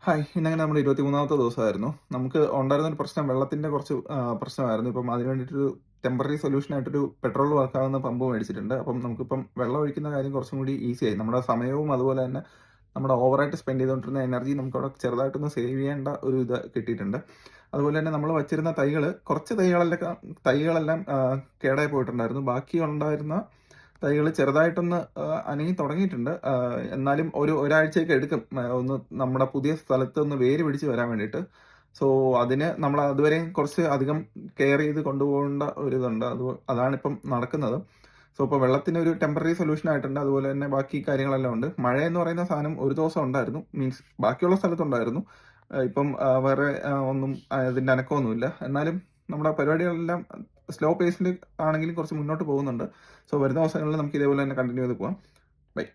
Hi. ഇന്നങ്ങനെ നമ്മുടെ 23ാമത്തെ ദിവസമായിരുന്നു. നമുക്ക് ഉണ്ടായിരുന്ന ഒരു പ്രശ്നം വെള്ളത്തിന്റെ കുറച്ച് പ്രശ്നമായിരുന്നു. ഇപ്പം അതിന് വേണ്ടിയിട്ടൊരു ടെമ്പററി സൊല്യൂഷൻ ആയിട്ടൊരു പെട്രോൾ വർക്കാവുന്ന പമ്പ് മേടിച്ചിട്ടുണ്ട്. അപ്പം നമുക്കിപ്പം വെള്ളം ഒഴിക്കുന്ന കാര്യം കുറച്ചും കൂടി ഈസിയായി. നമ്മുടെ സമയവും അതുപോലെ തന്നെ നമ്മുടെ ഓവറായിട്ട് സ്പെൻഡ് ചെയ്തുകൊണ്ടിരുന്ന എനർജി നമുക്കവിടെ ചെറുതായിട്ടൊന്ന് സേവ് ചെയ്യേണ്ട ഒരു ഇത് കിട്ടിയിട്ടുണ്ട്. അതുപോലെ തന്നെ നമ്മൾ വച്ചിരുന്ന കുറച്ച് തൈകളെല്ലാം കേടായി പോയിട്ടുണ്ടായിരുന്നു. ബാക്കി ഉണ്ടായിരുന്ന തൈകൾ ചെറുതായിട്ടൊന്ന് അനങ്ങി തുടങ്ങിയിട്ടുണ്ട്. എന്നാലും ഒരാഴ്ചയൊക്കെ എടുക്കും ഒന്ന് നമ്മുടെ പുതിയ സ്ഥലത്ത് ഒന്ന് വേര് പിടിച്ച് വരാൻ വേണ്ടിയിട്ട്. സോ അതിന് നമ്മൾ അതുവരെയും കുറച്ച് അധികം കെയർ ചെയ്ത് കൊണ്ടുപോകേണ്ട ഒരിതുണ്ട്. അതാണിപ്പം നടക്കുന്നത്. സോ ഇപ്പോൾ വെള്ളത്തിന് ഒരു ടെമ്പററി സൊല്യൂഷൻ ആയിട്ടുണ്ട്. അതുപോലെ തന്നെ ബാക്കി കാര്യങ്ങളെല്ലാം ഉണ്ട്. മഴ എന്ന് പറയുന്ന സാധനം ഒരു ദിവസം ഉണ്ടായിരുന്നു. മീൻസ് ബാക്കിയുള്ള സ്ഥലത്തുണ്ടായിരുന്നു. ഇപ്പം വേറെ ഒന്നും അതിന്റെ അനക്കമൊന്നുമില്ല. എന്നാലും നമ്മുടെ പരിപാടികളെല്ലാം സ്ലോ പേസിൽ ആണെങ്കിലും കുറച്ച് മുന്നോട്ട് പോകുന്നുണ്ട്. സോ വരുന്ന ദിവസങ്ങളിൽ നമുക്ക് ഇതേപോലെ തന്നെ കണ്ടിന്യൂ ചെയ്ത് പോവാം. ബൈ.